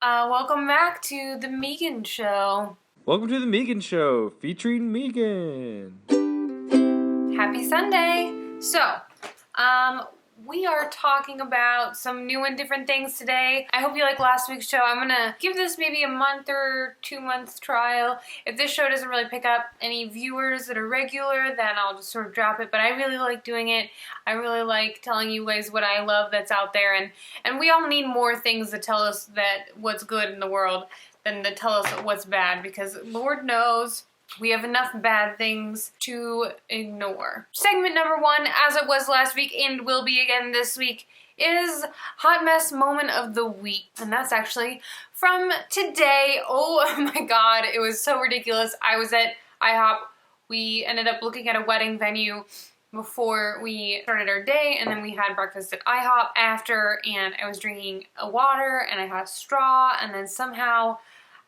Welcome back to the Meegan Show. Welcome to the Meegan Show, featuring Meegan. Happy Sunday! So, we are talking about some new and different things today. I hope you like last week's show. I'm gonna give this maybe a month or 2 months trial. If this show doesn't really pick up any viewers that are regular, then I'll just sort of drop it. But I really like doing it. I really like telling you guys what I love that's out there. And we all need more things to tell us that what's good in the world than to tell us what's bad. Because Lord knows, we have enough bad things to ignore. Segment number 1, as it was last week and will be again this week, is Hot Mess Moment of the Week. And that's actually from today. Oh my god, it was so ridiculous. I was at IHOP. We ended up looking at a wedding venue before we started our day, and then we had breakfast at IHOP after, and I was drinking a water and I had a straw, and then somehow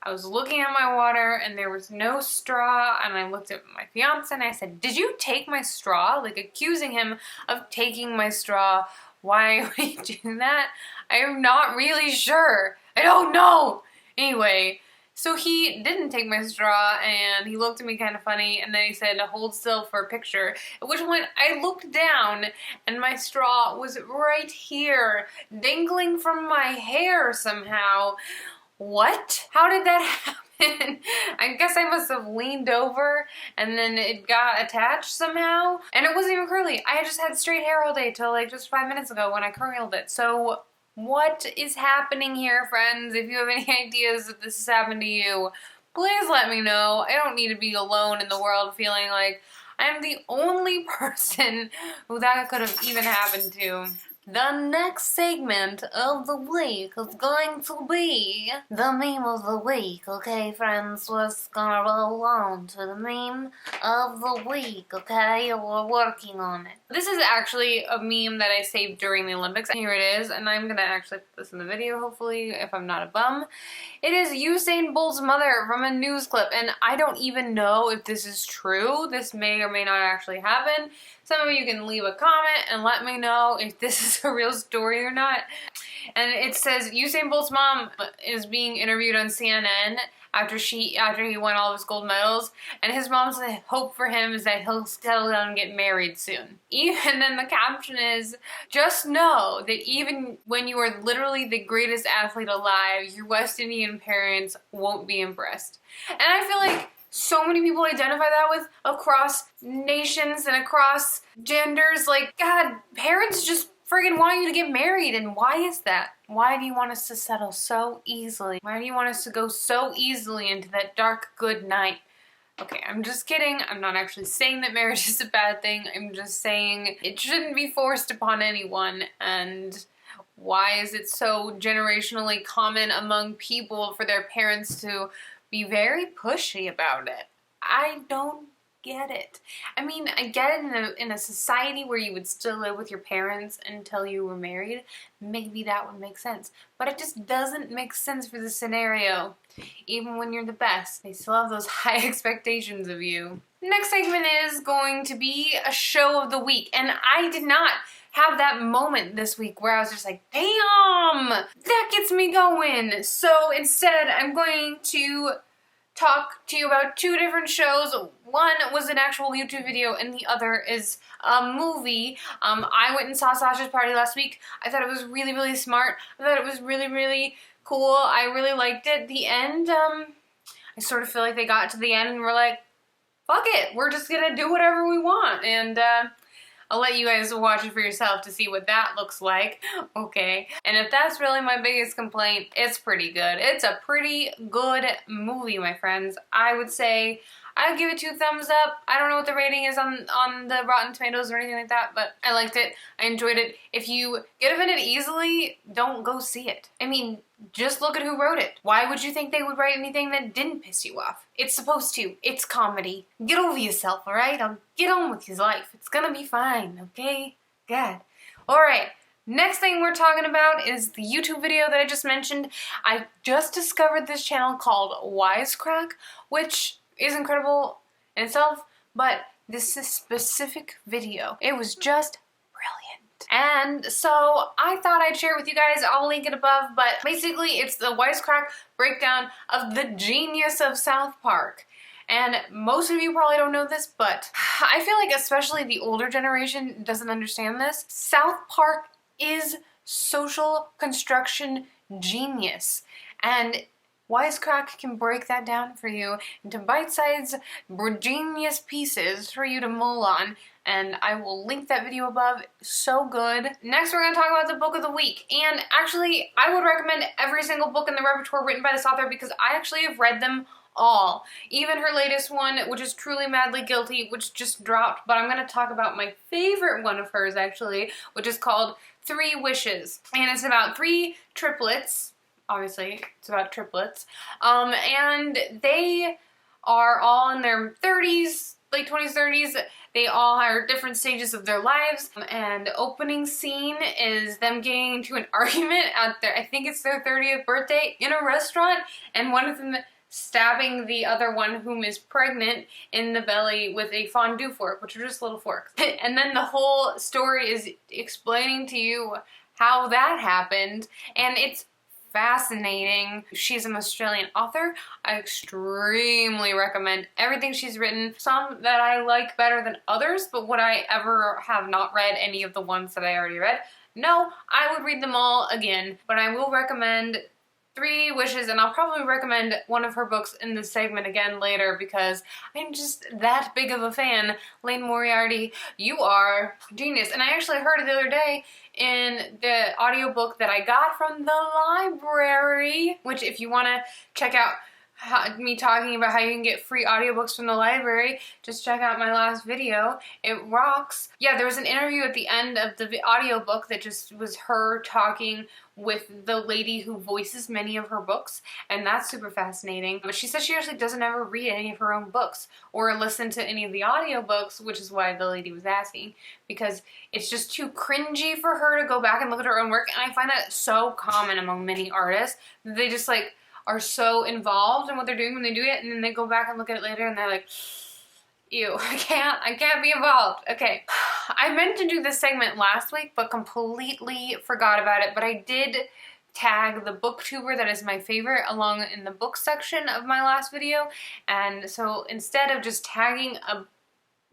I was looking at my water and there was no straw, and I looked at my fiance and I said, "Did you take my straw?" Like accusing him of taking my straw. Why would he do that? I am not really sure. I don't know. Anyway, so he didn't take my straw and he looked at me kind of funny, and then he said, "Hold still for a picture." At which point I looked down and my straw was right here, dangling from my hair somehow. What? How did that happen? I guess I must have leaned over and then it got attached somehow. And it wasn't even curly. I just had straight hair all day till like just 5 minutes ago when I curled it. So what is happening here, friends? If you have any ideas that this has happened to you, please let me know. I don't need to be alone in the world feeling like I'm the only person who that could have even happened to. The next segment of the week is going to be the meme of the week, okay, friends? We're just gonna roll on to the meme of the week, okay? We're working on it. This is actually a meme that I saved during the Olympics. Here it is, and I'm gonna actually put this in the video, hopefully, if I'm not a bum. It is Usain Bolt's mother from a news clip, and I don't even know if this is true. This may or may not actually happen. Some of you can leave a comment and let me know if this is a real story or not. And it says Usain Bolt's mom is being interviewed on CNN after he won all of his gold medals, and his mom's hope for him is that he'll settle down and get married soon. And then the caption is, "Just know that even when you are literally the greatest athlete alive, your West Indian parents won't be impressed." And I feel like so many people identify that with across nations and across genders. Like, God, parents just friggin' want you to get married, and why is that? Why do you want us to settle so easily? Why do you want us to go so easily into that dark good night? Okay, I'm just kidding. I'm not actually saying that marriage is a bad thing. I'm just saying it shouldn't be forced upon anyone, and why is it so generationally common among people for their parents to be very pushy about it? I don't get it. I mean, I get it in a society where you would still live with your parents until you were married. Maybe that would make sense. But it just doesn't make sense for the scenario. Even when you're the best, they still have those high expectations of you. Next segment is going to be a show of the week. And I did not have that moment this week where I was just like, damn, that gets me going. So instead, I'm going to talk to you about 2 different shows. One was an actual YouTube video and the other is a movie. I went and saw Sasha's Party last week. I thought it was really, really smart. I thought it was really, really cool. I really liked it. The end, I sort of feel like they got to the end and were like, fuck it, we're just gonna do whatever we want. And I'll let you guys watch it for yourself to see what that looks like, okay? And if that's really my biggest complaint, it's pretty good. It's a pretty good movie, my friends. I would say I'd give it 2 thumbs up. I don't know what the rating is on the Rotten Tomatoes or anything like that, but I liked it. I enjoyed it. If you get offended easily, don't go see it. I mean, just look at who wrote it. Why would you think they would write anything that didn't piss you off? It's supposed to. It's comedy. Get over yourself, alright? Get on with your life. It's gonna be fine, okay? God. Alright. Next thing we're talking about is the YouTube video that I just mentioned. I just discovered this channel called Wisecrack, which is incredible in itself, but this specific video, it was just brilliant. And so I thought I'd share it with you guys. I'll link it above, but basically it's the wisecrack breakdown of the genius of South Park. And most of you probably don't know this, but I feel like especially the older generation doesn't understand this. South Park is social construction genius. And Wisecrack can break that down for you into bite-sized, genius pieces for you to mull on, and I will link that video above. So good. Next, we're going to talk about the book of the week, and actually, I would recommend every single book in the repertoire written by this author because I actually have read them all. Even her latest one, which is Truly Madly Guilty, which just dropped, but I'm going to talk about my favorite one of hers, actually, which is called 3 Wishes, and it's about 3 triplets. Obviously, it's about triplets. And they are all in their 30s, late 20s, 30s. They all are different stages of their lives. And the opening scene is them getting into an argument at their, I think it's their 30th birthday, in a restaurant. And one of them stabbing the other one, whom is pregnant, in the belly with a fondue fork, which are just little forks. And then the whole story is explaining to you how that happened. And it's fascinating. She's an Australian author. I extremely recommend everything she's written. Some that I like better than others, but would I ever have not read any of the ones that I already read? No, I would read them all again, but I will recommend 3 Wishes, and I'll probably recommend one of her books in this segment again later because I'm just that big of a fan. Liane Moriarty, you are genius. And I actually heard it the other day in the audiobook that I got from the library, which if you want to check out me talking about how you can get free audiobooks from the library, just check out my last video. It rocks. Yeah, there was an interview at the end of the audiobook that just was her talking with the lady who voices many of her books, and that's super fascinating. But she says she actually doesn't ever read any of her own books or listen to any of the audiobooks, which is why the lady was asking, because it's just too cringy for her to go back and look at her own work, and I find that so common among many artists. They just like are so involved in what they're doing when they do it, and then they go back and look at it later and they're like, ew, I can't be involved. Okay, I meant to do this segment last week, but completely forgot about it, but I did tag the booktuber that is my favorite along in the book section of my last video, and so instead of just tagging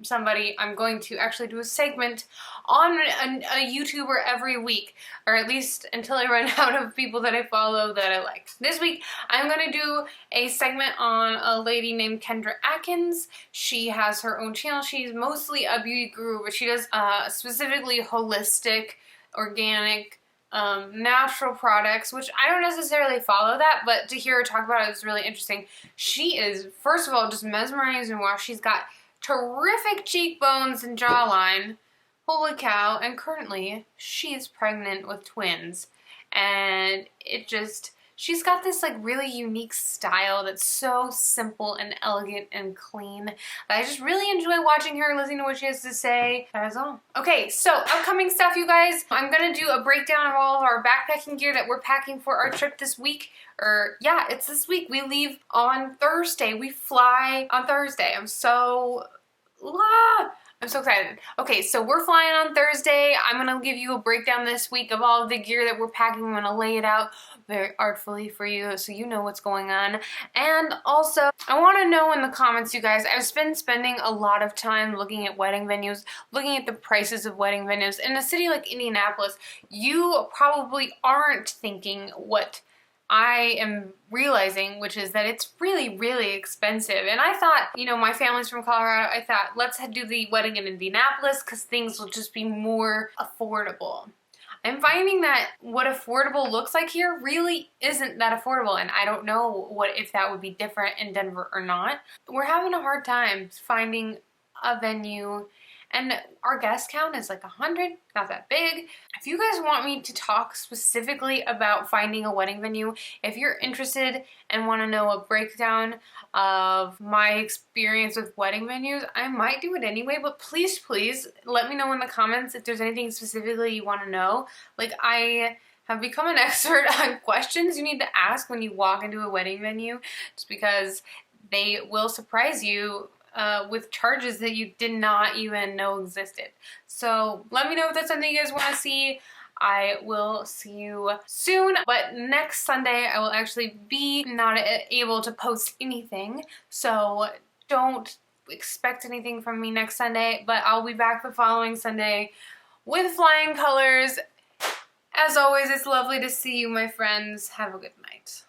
somebody, I'm going to actually do a segment on a YouTuber every week, or at least until I run out of people that I follow that I like. This week, I'm going to do a segment on a lady named Kendra Atkins. She has her own channel. She's mostly a beauty guru, but she does specifically holistic, organic, natural products, which I don't necessarily follow that, but to hear her talk about it is really interesting. She is, first of all, just mesmerizing. While she's got terrific cheekbones and jawline. Holy cow. And currently, she is pregnant with twins. And it just, she's got this like really unique style that's so simple and elegant and clean that I just really enjoy watching her, listening to what she has to say. That is all. Okay, so upcoming stuff, you guys. I'm gonna do a breakdown of all of our backpacking gear that we're packing for our trip this week. Yeah, it's this week. We leave on Thursday. We fly on Thursday. I'm so excited. Okay, so we're flying on Thursday. I'm going to give you a breakdown this week of all of the gear that we're packing. I'm going to lay it out very artfully for you so you know what's going on. And also, I want to know in the comments, you guys, I've been spending a lot of time looking at wedding venues, looking at the prices of wedding venues. In a city like Indianapolis, you probably aren't thinking what I am realizing, which is that it's really, really expensive. And I thought, you know, my family's from Colorado, I thought, let's do the wedding in Indianapolis because things will just be more affordable. I'm finding that what affordable looks like here really isn't that affordable, and I don't know if that would be different in Denver or not. We're having a hard time finding a venue, and our guest count is like 100, not that big. If you guys want me to talk specifically about finding a wedding venue, if you're interested and want to know a breakdown of my experience with wedding venues, I might do it anyway, but please, please let me know in the comments if there's anything specifically you want to know. Like, I have become an expert on questions you need to ask when you walk into a wedding venue, just because they will surprise you with charges that you did not even know existed. So let me know if that's something you guys want to see. I will see you soon, but next Sunday I will actually be not able to post anything, so don't expect anything from me next Sunday, but I'll be back the following Sunday with flying colors. As always, it's lovely to see you, my friends. Have a good night.